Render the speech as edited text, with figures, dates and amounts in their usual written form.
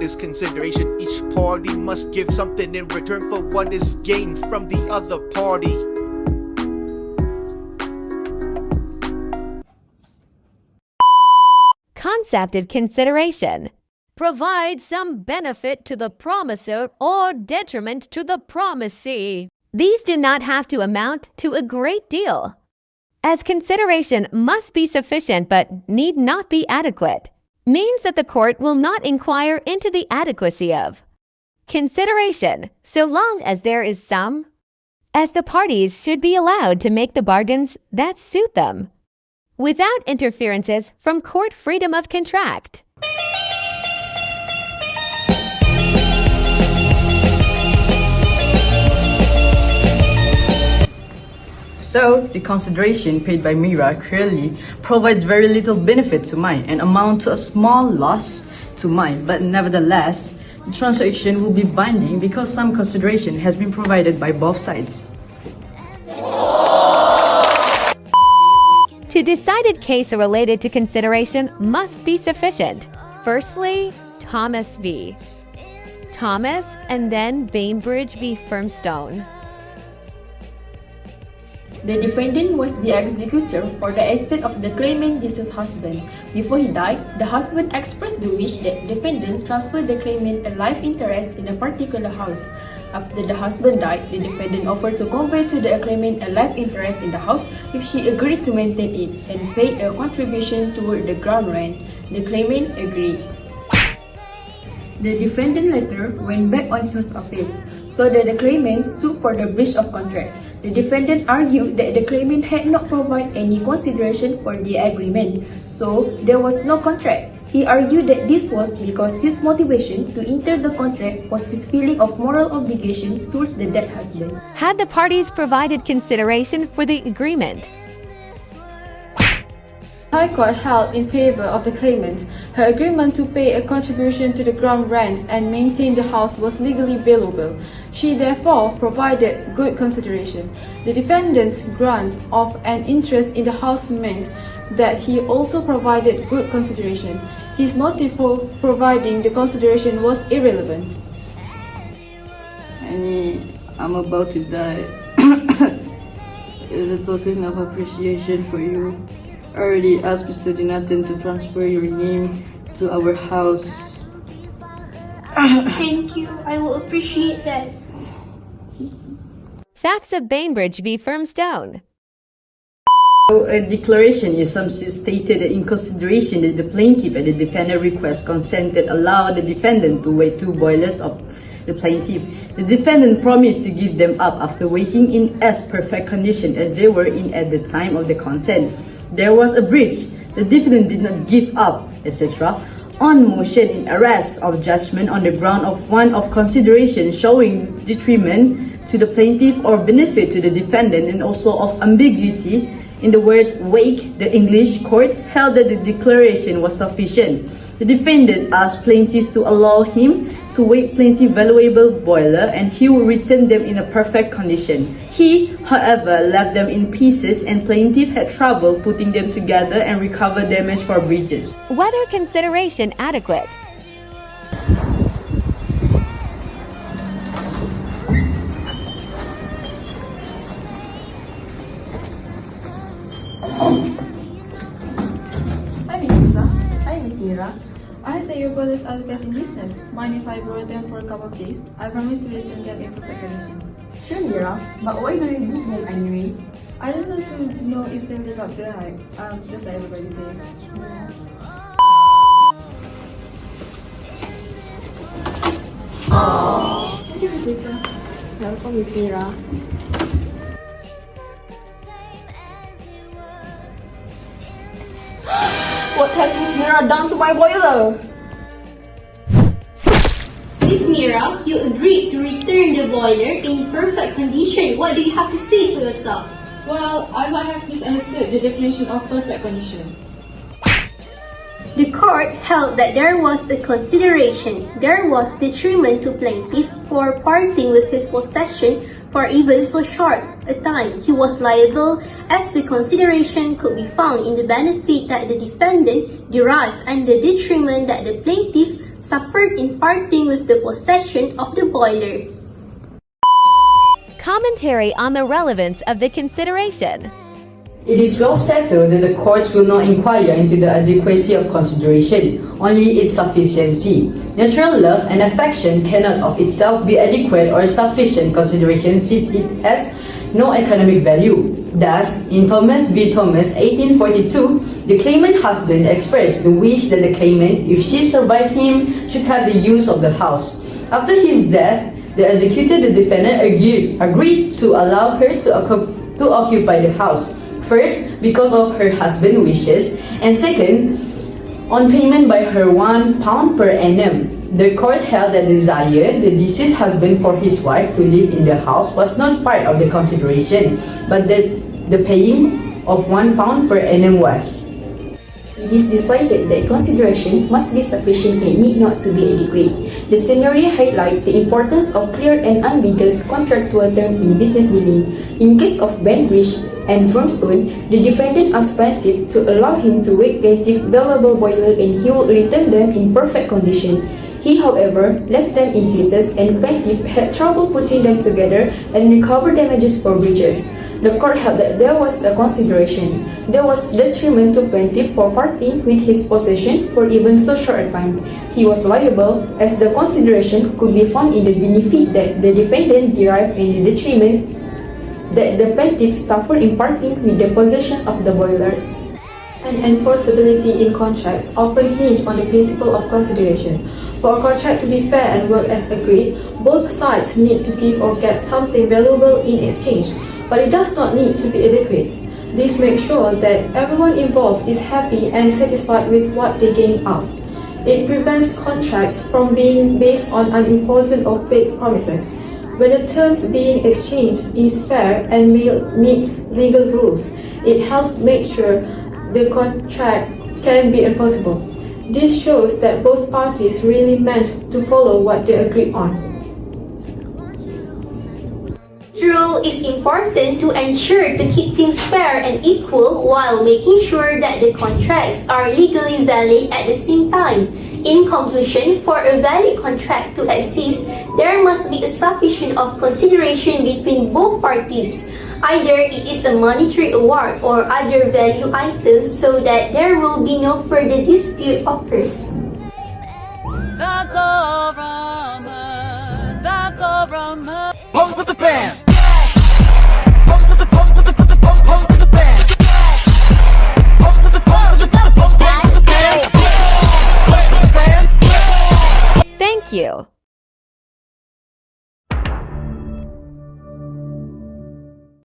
is consideration. Each party must give something in return for what is gained from the other party. Concept of consideration. Provide some benefit to the promisor or detriment to the promisee. These do not have to amount to a great deal, as consideration must be sufficient but need not be adequate, means that the court will not inquire into the adequacy of consideration so long as there is some, as the parties should be allowed to make the bargains that suit them, without interferences from court freedom of contract. So, the consideration paid by Mira clearly provides very little benefit to Mai and amount to a small loss to Mai, but nevertheless, the transaction will be binding because some consideration has been provided by both sides. To decided case related to consideration must be sufficient. Firstly, Thomas v. Thomas and then Bainbridge v. Firmstone. The defendant was the executor for the estate of the claimant deceased husband. Before he died, the husband expressed the wish that the defendant transfer the claimant a life interest in a particular house. After the husband died, the defendant offered to convey to the claimant a life interest in the house if she agreed to maintain it and pay a contribution toward the ground rent. The claimant agreed. The defendant later went back on his office, so that the claimant sued for the breach of contract. The defendant argued that the claimant had not provided any consideration for the agreement, so there was no contract. He argued that this was because his motivation to enter the contract was his feeling of moral obligation towards the dead husband. Had the parties provided consideration for the agreement? High Court held in favor of the claimant. Her agreement to pay a contribution to the ground rent and maintain the house was legally valuable. She therefore provided good consideration. The defendant's grant of an interest in the house meant that he also provided good consideration. His motive for providing the consideration was irrelevant. Annie, I'm about to die. As a token of appreciation for you, I already asked Mr. Jonathan to transfer your name to our house. Thank you. I will appreciate that. Facts of Bainbridge v. Firmstone. So, a declaration is stated that in consideration that the plaintiff and the defendant request consented allow the defendant to weigh 2 boilers of the plaintiff. The defendant promised to give them up after waking in as perfect condition as they were in at the time of the consent. There was a breach. The defendant did not give up, etc. On motion in arrest of judgment on the ground of one of consideration showing detriment to the plaintiff or benefit to the defendant and also of ambiguity in the word wake, the English court held that the declaration was sufficient. The defendant asked plaintiff to allow him to wake plaintiff valuable boiler and he would return them in a perfect condition. He, however, left them in pieces and plaintiff had trouble putting them together and recover damage for breaches. Whether consideration adequate. Hi, Miss Lisa. Hi, Miss Mira. I heard that your brothers are the best in business. Mind if I borrow them for a couple of days? I promise to return them in perfect condition. Sure, Mira. But why do you need them anyway? I just want to know if they live up to the hype. Just like everybody says. Thank you, Miss Lisa. Welcome, Miss Mira. What has Miss Mira done to my boiler? Miss Mira, you agreed to return the boiler in perfect condition. What do you have to say to yourself? Well, I might have misunderstood the definition of perfect condition. The court held that there was a consideration. There was detriment to plaintiff for parting with his possession for even so short a time. He was liable as the consideration could be found in the benefit that the defendant derived and the detriment that the plaintiff suffered in parting with the possession of the boilers. Commentary on the relevance of the consideration. It is well settled that the courts will not inquire into the adequacy of consideration, only its sufficiency. Natural love and affection cannot of itself be adequate or sufficient consideration since it has no economic value. Thus, in Thomas v. Thomas 1842, the claimant husband expressed the wish that the claimant, if she survived him, should have the use of the house. After his death, the executor, the defendant, agreed to allow her to occupy the house. First, because of her husband's wishes, and second, on payment by her £1 per annum. The court held that the desire the deceased husband for his wife to live in the house was not part of the consideration, but that the paying of £1 per annum was. It is decided that consideration must be sufficient and need not to be adequate. The scenario highlights the importance of clear and ambiguous contractual terms in business dealing. In case of Banbridge and Firmstone, the defendant asked plaintiff to allow him to wake plaintiff valuable boiler and he would return them in perfect condition. He, however, left them in pieces and plaintiff had trouble putting them together and recover damages for breaches. The court held that there was a consideration. There was detriment to plaintiff for parting with his possession for even so short a time. He was liable as the consideration could be found in the benefit that the defendant derived and the detriment that the plaintiff suffered in parting with the possession of the boilers. And enforceability in contracts often hinge on the principle of consideration. For a contract to be fair and work as agreed, both sides need to give or get something valuable in exchange, but it does not need to be adequate. This makes sure that everyone involved is happy and satisfied with what they gain out. It prevents contracts from being based on unimportant or fake promises. When the terms being exchanged is fair and meets legal rules, it helps make sure the contract can be enforceable. This shows that both parties really meant to follow what they agreed on. This rule is important to ensure to keep things fair and equal while making sure that the contracts are legally valid at the same time. In conclusion, for a valid contract to exist, there must be a sufficient of consideration between both parties. Either it is a monetary award or other value items so that there will be no further dispute occurs. That's all from us. That's all from us. Pose with the fans. Pose with the pose with the pose with the pose with the fans. Pose with the pose with the pose with the fans. Pose with the fans. Thank you.